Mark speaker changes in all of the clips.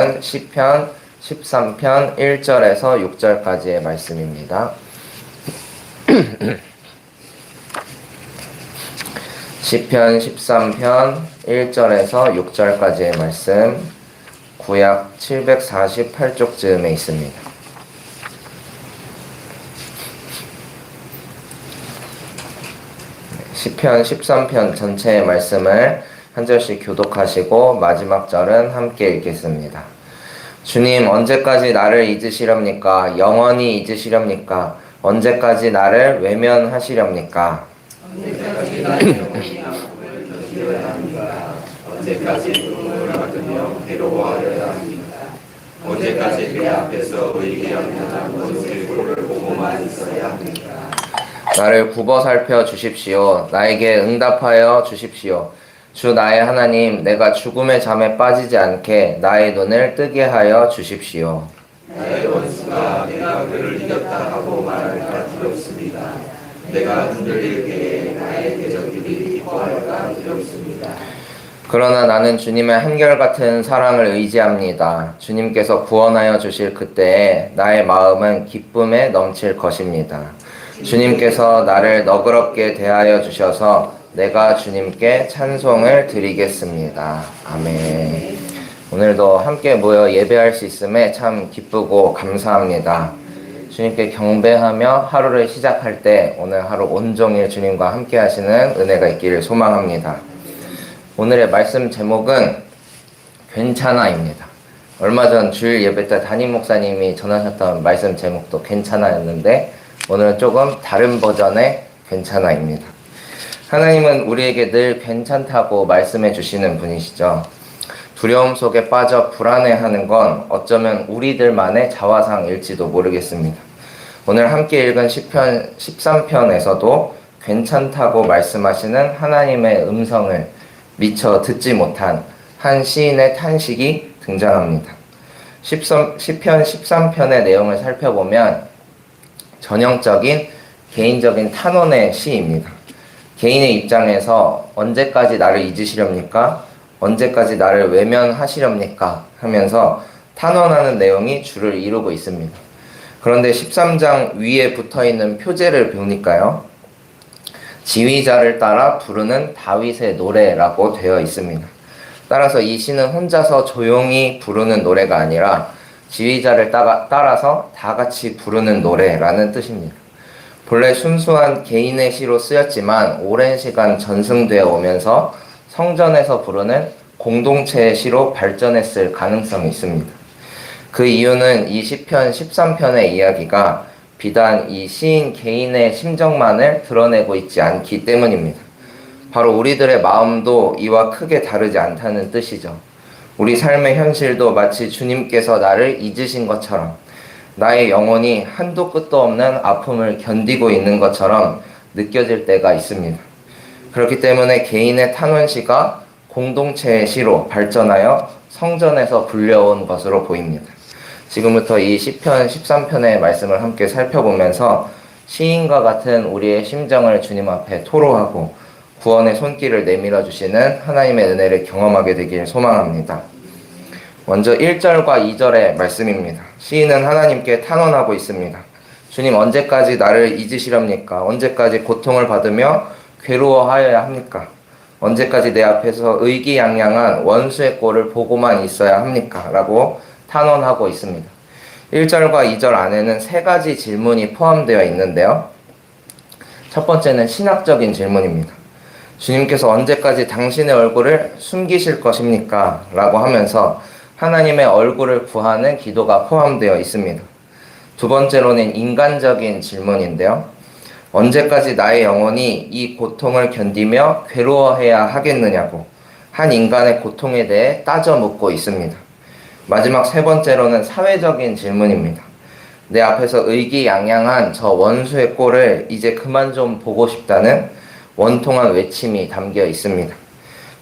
Speaker 1: 시편 13편 1절에서 6절까지의 말씀입니다. 시편 13편 1절에서 6절까지의 말씀, 구약 748쪽쯤에 있습니다. 시편 13편 전체의 말씀을 한 절씩 교독하시고 마지막 절은 함께 읽겠습니다. 주님, 언제까지 나를 잊으시렵니까? 영원히 잊으시렵니까? 언제까지 나를 외면하시렵니까?
Speaker 2: 언제까지 나의 영혼이 아픔을 견디어야 합니까? 언제까지 눈물을 닦으며 괴로워하려야 합니까? 언제까지 내 앞에서 의기양양한 원수의 꼴을 보고만 있어야 합니까?
Speaker 1: 나를 굽어 살펴 주십시오. 나에게 응답하여 주십시오. 주 나의 하나님, 내가 죽음의 잠에 빠지지 않게 나의 눈을 뜨게 하여 주십시오.
Speaker 2: 나의 원수가 내가 그를 이겼다 하고 말할까 두렵습니다. 내가 흔들릴 때에 나의 대적들이 기뻐할까 두렵습니다.
Speaker 1: 그러나 나는 주님의 한결같은 사랑을 의지합니다. 주님께서 구원하여 주실 그때에 나의 마음은 기쁨에 넘칠 것입니다. 주님께서 나를 너그럽게 대하여 주셔서 내가 주님께 찬송을 드리겠습니다. 아멘. 오늘도 함께 모여 예배할 수 있음에 참 기쁘고 감사합니다. 주님께 경배하며 하루를 시작할 때 오늘 하루 온종일 주님과 함께 하시는 은혜가 있기를 소망합니다. 오늘의 말씀 제목은 괜찮아입니다. 얼마 전 주일 예배 때 담임 목사님이 전하셨던 말씀 제목도 괜찮아였는데 오늘은 조금 다른 버전의 괜찮아입니다. 하나님은 우리에게 늘 괜찮다고 말씀해 주시는 분이시죠. 두려움 속에 빠져 불안해하는 건 어쩌면 우리들만의 자화상일지도 모르겠습니다. 오늘 함께 읽은 시편 13편에서도 괜찮다고 말씀하시는 하나님의 음성을 미처 듣지 못한 한 시인의 탄식이 등장합니다. 시편 13편의 내용을 살펴보면 전형적인 개인적인 탄원의 시입니다. 개인의 입장에서 언제까지 나를 잊으시렵니까? 언제까지 나를 외면하시렵니까? 하면서 탄원하는 내용이 주를 이루고 있습니다. 그런데 13장 위에 붙어있는 표제를 보니까요, 지휘자를 따라 부르는 다윗의 노래라고 되어 있습니다. 따라서 이 시는 혼자서 조용히 부르는 노래가 아니라 지휘자를 따라서 다 같이 부르는 노래라는 뜻입니다. 본래 순수한 개인의 시로 쓰였지만 오랜 시간 전승되어 오면서 성전에서 부르는 공동체의 시로 발전했을 가능성이 있습니다. 그 이유는 이 시편 13편의 이야기가 비단 이 시인 개인의 심정만을 드러내고 있지 않기 때문입니다. 바로 우리들의 마음도 이와 크게 다르지 않다는 뜻이죠. 우리 삶의 현실도 마치 주님께서 나를 잊으신 것처럼 나의 영혼이 한도 끝도 없는 아픔을 견디고 있는 것처럼 느껴질 때가 있습니다. 그렇기 때문에 개인의 탄원시가 공동체의 시로 발전하여 성전에서 불려온 것으로 보입니다. 지금부터 이 시편 13편의 말씀을 함께 살펴보면서 시인과 같은 우리의 심정을 주님 앞에 토로하고 구원의 손길을 내밀어 주시는 하나님의 은혜를 경험하게 되길 소망합니다. 먼저 1절과 2절의 말씀입니다. 시인은 하나님께 탄원하고 있습니다. 주님, 언제까지 나를 잊으시렵니까? 언제까지 고통을 받으며 괴로워하여야 합니까? 언제까지 내 앞에서 의기양양한 원수의 꼴을 보고만 있어야 합니까? 라고 탄원하고 있습니다. 1절과 2절 안에는 세 가지 질문이 포함되어 있는데요. 첫 번째는 신학적인 질문입니다. 주님께서 언제까지 당신의 얼굴을 숨기실 것입니까? 라고 하면서 하나님의 얼굴을 구하는 기도가 포함되어 있습니다. 두 번째로는 인간적인 질문인데요. 언제까지 나의 영혼이 이 고통을 견디며 괴로워해야 하겠느냐고 한 인간의 고통에 대해 따져 묻고 있습니다. 마지막 세 번째로는 사회적인 질문입니다. 내 앞에서 의기양양한 저 원수의 꼴을 이제 그만 좀 보고 싶다는 원통한 외침이 담겨 있습니다.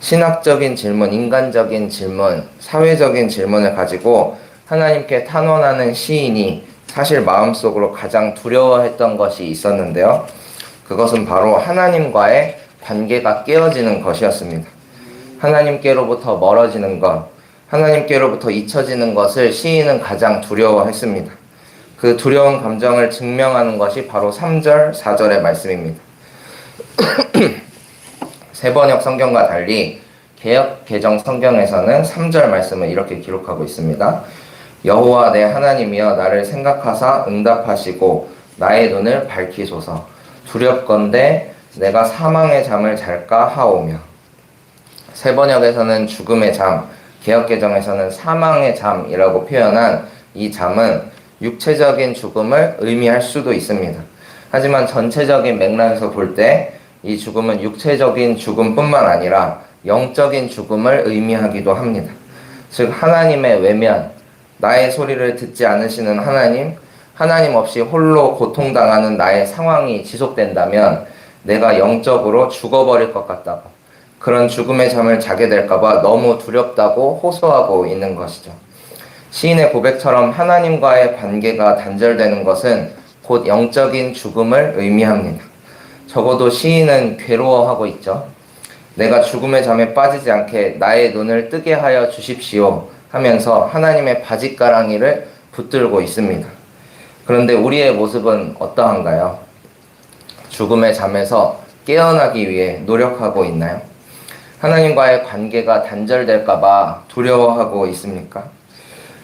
Speaker 1: 신학적인 질문, 인간적인 질문, 사회적인 질문을 가지고 하나님께 탄원하는 시인이 사실 마음속으로 가장 두려워했던 것이 있었는데요. 그것은 바로 하나님과의 관계가 깨어지는 것이었습니다. 하나님께로부터 멀어지는 것, 하나님께로부터 잊혀지는 것을 시인은 가장 두려워했습니다. 그 두려운 감정을 증명하는 것이 바로 3절, 4절의 말씀입니다. 세번역 성경과 달리 개역 개정 성경에서는 3절 말씀을 이렇게 기록하고 있습니다. 여호와 내 하나님이여 나를 생각하사 응답하시고 나의 눈을 밝히소서. 두렵건대 내가 사망의 잠을 잘까 하오며. 세번역에서는 죽음의 잠, 개역개정에서는 사망의 잠이라고 표현한 이 잠은 육체적인 죽음을 의미할 수도 있습니다. 하지만 전체적인 맥락에서 볼 때 이 죽음은 육체적인 죽음뿐만 아니라 영적인 죽음을 의미하기도 합니다. 즉 하나님의 외면, 나의 소리를 듣지 않으시는 하나님 없이 홀로 고통당하는 나의 상황이 지속된다면 내가 영적으로 죽어버릴 것 같다고, 그런 죽음의 잠을 자게 될까봐 너무 두렵다고 호소하고 있는 것이죠. 시인의 고백처럼 하나님과의 관계가 단절되는 것은 곧 영적인 죽음을 의미합니다. 적어도 시인은 괴로워하고 있죠. 내가 죽음의 잠에 빠지지 않게 나의 눈을 뜨게 하여 주십시오 하면서 하나님의 바짓가랑이를 붙들고 있습니다. 그런데 우리의 모습은 어떠한가요? 죽음의 잠에서 깨어나기 위해 노력하고 있나요? 하나님과의 관계가 단절될까봐 두려워하고 있습니까?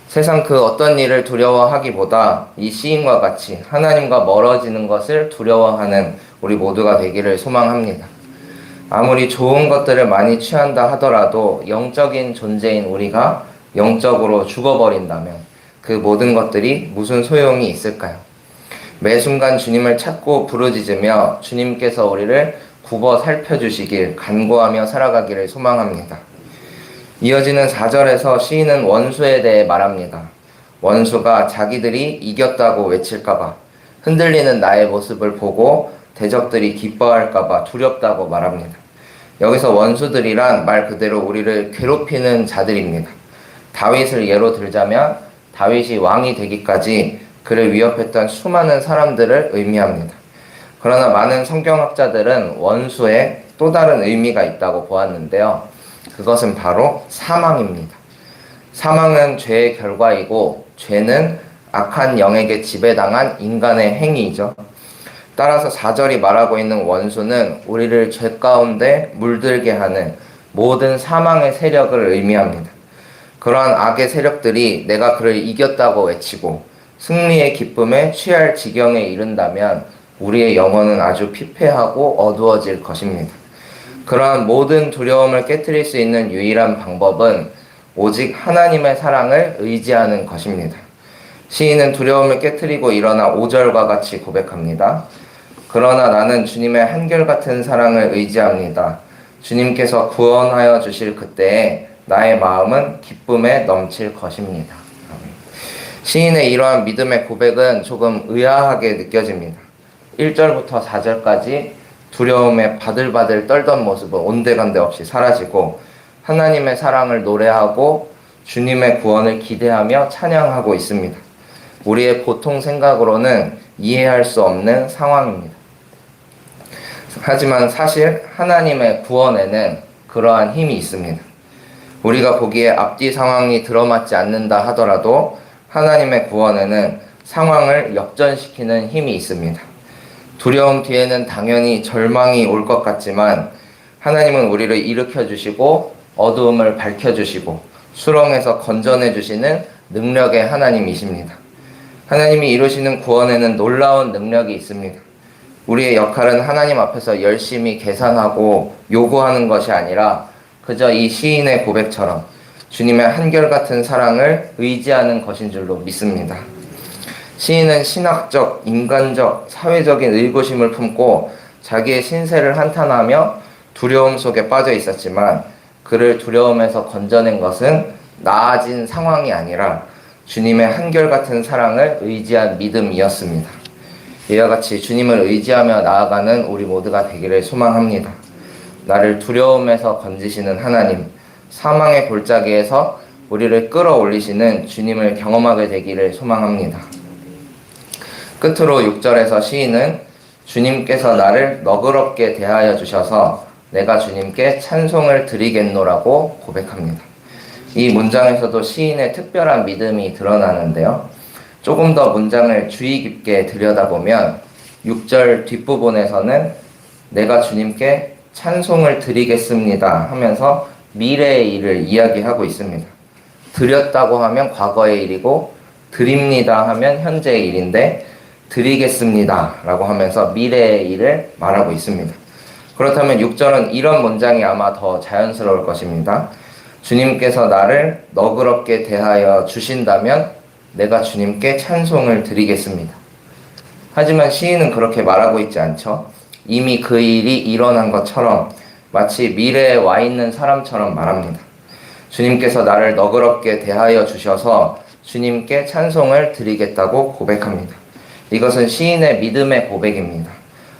Speaker 1: 세상 그 어떤 일을 두려워하기보다 이 시인과 같이 하나님과 멀어지는 것을 두려워하는 우리 모두가 되기를 소망합니다. 아무리 좋은 것들을 많이 취한다 하더라도 영적인 존재인 우리가 영적으로 죽어버린다면 그 모든 것들이 무슨 소용이 있을까요? 매 순간 주님을 찾고 부르짖으며 주님께서 우리를 굽어 살펴주시길 간구하며 살아가기를 소망합니다. 이어지는 4절에서 시인은 원수에 대해 말합니다. 원수가 자기들이 이겼다고 외칠까봐, 흔들리는 나의 모습을 보고 대적들이 기뻐할까봐 두렵다고 말합니다. 여기서 원수들이란 말 그대로 우리를 괴롭히는 자들입니다. 다윗을 예로 들자면 다윗이 왕이 되기까지 그를 위협했던 수많은 사람들을 의미합니다. 그러나 많은 성경학자들은 원수에 또 다른 의미가 있다고 보았는데요. 그것은 바로 사망입니다. 사망은 죄의 결과이고 죄는 악한 영에게 지배당한 인간의 행위이죠. 따라서 4절이 말하고 있는 원수는 우리를 죄 가운데 물들게 하는 모든 사망의 세력을 의미합니다. 그러한 악의 세력들이 내가 그를 이겼다고 외치고 승리의 기쁨에 취할 지경에 이른다면 우리의 영혼은 아주 피폐하고 어두워질 것입니다. 그러한 모든 두려움을 깨트릴 수 있는 유일한 방법은 오직 하나님의 사랑을 의지하는 것입니다. 시인은 두려움을 깨트리고 일어나 5절과 같이 고백합니다. 그러나 나는 주님의 한결같은 사랑을 의지합니다. 주님께서 구원하여 주실 그때에 나의 마음은 기쁨에 넘칠 것입니다. 시인의 이러한 믿음의 고백은 조금 의아하게 느껴집니다. 1절부터 4절까지 두려움에 바들바들 떨던 모습은 온데간데 없이 사라지고 하나님의 사랑을 노래하고 주님의 구원을 기대하며 찬양하고 있습니다. 우리의 보통 생각으로는 이해할 수 없는 상황입니다. 하지만 사실 하나님의 구원에는 그러한 힘이 있습니다. 우리가 보기에 앞뒤 상황이 들어맞지 않는다 하더라도 하나님의 구원에는 상황을 역전시키는 힘이 있습니다. 두려움 뒤에는 당연히 절망이 올 것 같지만 하나님은 우리를 일으켜 주시고 어두움을 밝혀 주시고 수렁에서 건져내 주시는 능력의 하나님이십니다. 하나님이 이루시는 구원에는 놀라운 능력이 있습니다. 우리의 역할은 하나님 앞에서 열심히 계산하고 요구하는 것이 아니라 그저 이 시인의 고백처럼 주님의 한결같은 사랑을 의지하는 것인 줄로 믿습니다. 시인은 신학적, 인간적, 사회적인 의구심을 품고 자기의 신세를 한탄하며 두려움 속에 빠져 있었지만 그를 두려움에서 건져낸 것은 나아진 상황이 아니라 주님의 한결같은 사랑을 의지한 믿음이었습니다. 이와 같이 주님을 의지하며 나아가는 우리 모두가 되기를 소망합니다. 나를 두려움에서 건지시는 하나님, 사망의 골짜기에서 우리를 끌어올리시는 주님을 경험하게 되기를 소망합니다. 끝으로 6절에서 시인은 주님께서 나를 너그럽게 대하여 주셔서 내가 주님께 찬송을 드리겠노라고 고백합니다. 이 문장에서도 시인의 특별한 믿음이 드러나는데요. 조금 더 문장을 주의 깊게 들여다보면 6절 뒷부분에서는 내가 주님께 찬송을 드리겠습니다 하면서 미래의 일을 이야기하고 있습니다. 드렸다고 하면 과거의 일이고 드립니다 하면 현재의 일인데 드리겠습니다 라고 하면서 미래의 일을 말하고 있습니다. 그렇다면 6절은 이런 문장이 아마 더 자연스러울 것입니다. 주님께서 나를 너그럽게 대하여 주신다면 내가 주님께 찬송을 드리겠습니다. 하지만 시인은 그렇게 말하고 있지 않죠. 이미 그 일이 일어난 것처럼 마치 미래에 와 있는 사람처럼 말합니다. 주님께서 나를 너그럽게 대하여 주셔서 주님께 찬송을 드리겠다고 고백합니다. 이것은 시인의 믿음의 고백입니다.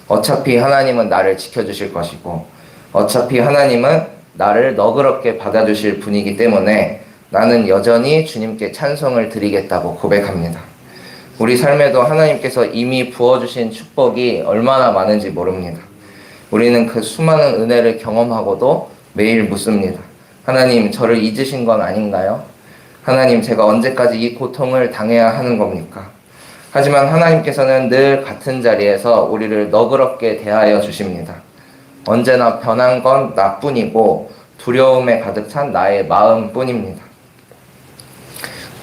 Speaker 1: 어차피 하나님은 나를 지켜주실 것이고 어차피 하나님은 나를 너그럽게 받아주실 분이기 때문에 나는 여전히 주님께 찬송을 드리겠다고 고백합니다. 우리 삶에도 하나님께서 이미 부어주신 축복이 얼마나 많은지 모릅니다. 우리는 그 수많은 은혜를 경험하고도 매일 묻습니다. 하나님, 저를 잊으신 건 아닌가요? 하나님, 제가 언제까지 이 고통을 당해야 하는 겁니까? 하지만 하나님께서는 늘 같은 자리에서 우리를 너그럽게 대하여 주십니다. 언제나 변한 건 나뿐이고 두려움에 가득 찬 나의 마음뿐입니다.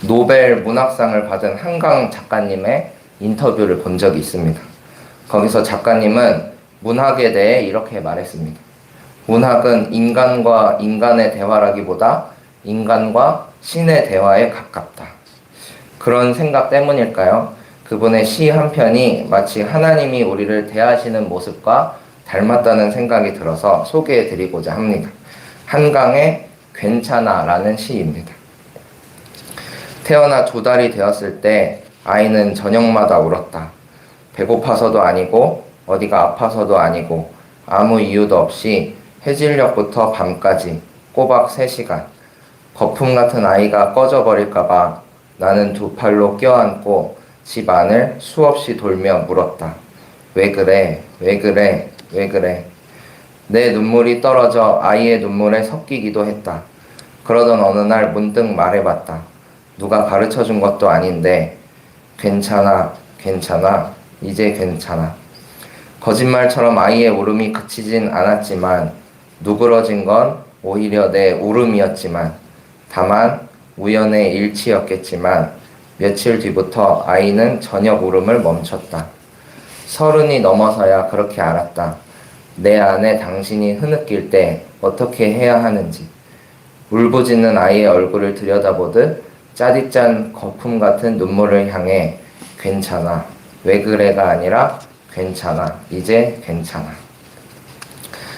Speaker 1: 노벨 문학상을 받은 한강 작가님의 인터뷰를 본 적이 있습니다. 거기서 작가님은 문학에 대해 이렇게 말했습니다. 문학은 인간과 인간의 대화라기보다 인간과 신의 대화에 가깝다. 그런 생각 때문일까요? 그분의 시 한 편이 마치 하나님이 우리를 대하시는 모습과 닮았다는 생각이 들어서 소개해드리고자 합니다. 한강의 괜찮아 라는 시입니다. 태어나 2달이 되었을 때 아이는 저녁마다 울었다. 배고파서도 아니고 어디가 아파서도 아니고 아무 이유도 없이 해질녘부터 밤까지 꼬박 3시간 거품 같은 아이가 꺼져버릴까봐 나는 2팔로 껴안고 집 안을 수없이 돌며 물었다. 왜 그래? 왜 그래? 왜 그래? 내 눈물이 떨어져 아이의 눈물에 섞이기도 했다. 그러던 어느 날 문득 말해봤다. 누가 가르쳐준 것도 아닌데 괜찮아, 괜찮아, 이제 괜찮아. 거짓말처럼 아이의 울음이 그치진 않았지만 누그러진 건 오히려 내 울음이었지만 다만 우연의 일치였겠지만 며칠 뒤부터 아이는 저녁 울음을 멈췄다. 30이 넘어서야 그렇게 알았다. 내 안에 당신이 흐느낄 때 어떻게 해야 하는지. 울부짖는 아이의 얼굴을 들여다보듯 짜릿짠 거품 같은 눈물을 향해 괜찮아, 왜 그래가 아니라 괜찮아, 이제 괜찮아.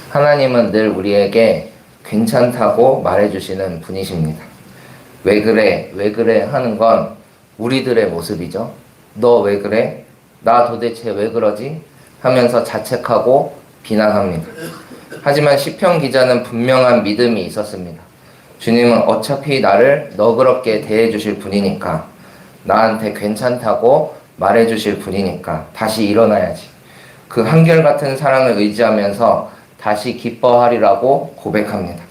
Speaker 1: 하나님은 늘 우리에게 괜찮다고 말해주시는 분이십니다. 왜 그래, 왜 그래 하는 건 우리들의 모습이죠. 너 왜 그래? 나 도대체 왜 그러지? 하면서 자책하고 비난합니다. 하지만 시편 기자는 분명한 믿음이 있었습니다. 주님은 어차피 나를 너그럽게 대해주실 분이니까, 나한테 괜찮다고 말해주실 분이니까 다시 일어나야지. 그 한결같은 사랑을 의지하면서 다시 기뻐하리라고 고백합니다.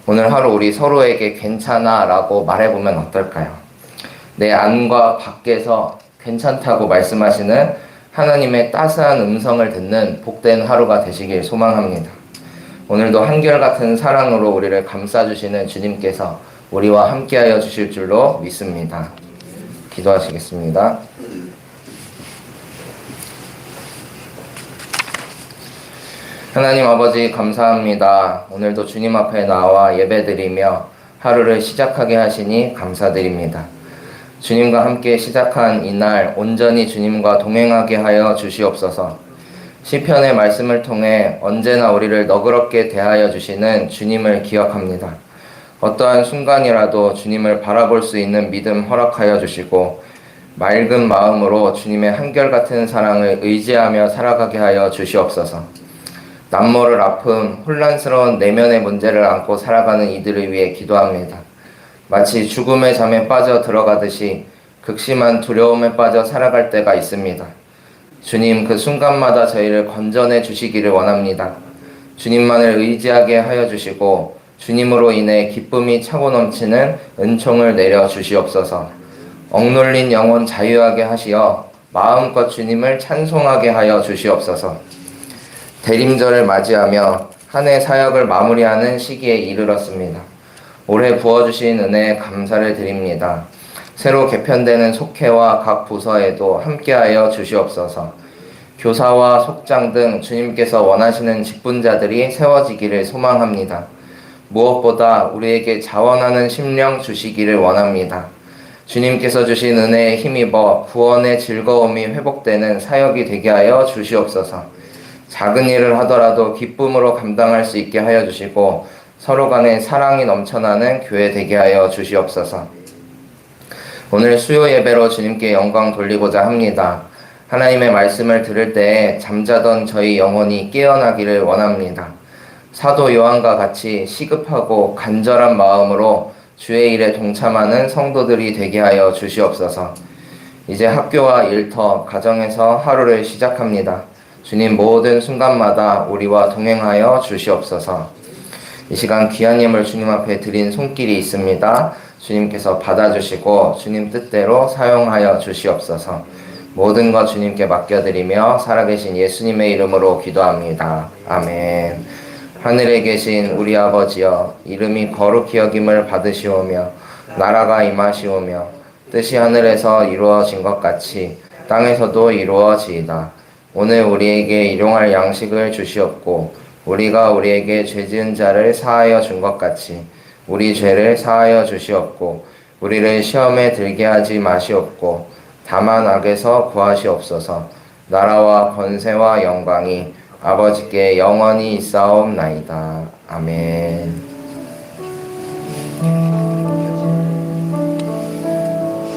Speaker 1: 오늘 하루 우리 서로에게 괜찮아 라고 말해보면 어떨까요? 내 안과 밖에서 괜찮다고 말씀하시는 하나님의 따스한 음성을 듣는 복된 하루가 되시길 소망합니다. 오늘도 한결같은 사랑으로 우리를 감싸주시는 주님께서 우리와 함께하여 주실 줄로 믿습니다. 기도하시겠습니다. 하나님 아버지 감사합니다. 오늘도 주님 앞에 나와 예배드리며 하루를 시작하게 하시니 감사드립니다. 주님과 함께 시작한 이날 온전히 주님과 동행하게 하여 주시옵소서. 시편의 말씀을 통해 언제나 우리를 너그럽게 대하여 주시는 주님을 기억합니다. 어떠한 순간이라도 주님을 바라볼 수 있는 믿음 허락하여 주시고 맑은 마음으로 주님의 한결같은 사랑을 의지하며 살아가게 하여 주시옵소서. 남모를 아픔, 혼란스러운 내면의 문제를 안고 살아가는 이들을 위해 기도합니다. 마치 죽음의 잠에 빠져 들어가듯이 극심한 두려움에 빠져 살아갈 때가 있습니다. 주님, 그 순간마다 저희를 건져내 주시기를 원합니다. 주님만을 의지하게 하여 주시고 주님으로 인해 기쁨이 차고 넘치는 은총을 내려 주시옵소서. 억눌린 영혼 자유하게 하시어 마음껏 주님을 찬송하게 하여 주시옵소서. 대림절을 맞이하며 한 해 사역을 마무리하는 시기에 이르렀습니다. 올해 부어주신 은혜에 감사를 드립니다. 새로 개편되는 속회와 각 부서에도 함께하여 주시옵소서. 교사와 속장 등 주님께서 원하시는 직분자들이 세워지기를 소망합니다. 무엇보다 우리에게 자원하는 심령 주시기를 원합니다. 주님께서 주신 은혜에 힘입어 구원의 즐거움이 회복되는 사역이 되게 하여 주시옵소서. 작은 일을 하더라도 기쁨으로 감당할 수 있게 하여 주시고 서로 간에 사랑이 넘쳐나는 교회 되게 하여 주시옵소서. 오늘 수요 예배로 주님께 영광 돌리고자 합니다. 하나님의 말씀을 들을 때에 잠자던 저희 영혼이 깨어나기를 원합니다. 사도 요한과 같이 시급하고 간절한 마음으로 주의 일에 동참하는 성도들이 되게 하여 주시옵소서. 이제 학교와 일터, 가정에서 하루를 시작합니다. 주님 모든 순간마다 우리와 동행하여 주시옵소서. 이 시간 귀한 예물 주님 앞에 드린 손길이 있습니다. 주님께서 받아주시고 주님 뜻대로 사용하여 주시옵소서. 모든 것 주님께 맡겨드리며 살아계신 예수님의 이름으로 기도합니다. 아멘. 하늘에 계신 우리 아버지여, 이름이 거룩히 여김을 받으시오며 나라가 임하시오며 뜻이 하늘에서 이루어진 것 같이 땅에서도 이루어지이다. 오늘 우리에게 일용할 양식을 주시옵고 우리가 우리에게 죄 지은 자를 사하여 준 것 같이 우리 죄를 사하여 주시옵고 우리를 시험에 들게 하지 마시옵고 다만 악에서 구하시옵소서. 나라와 권세와 영광이 아버지께 영원히 있사옵나이다. 아멘.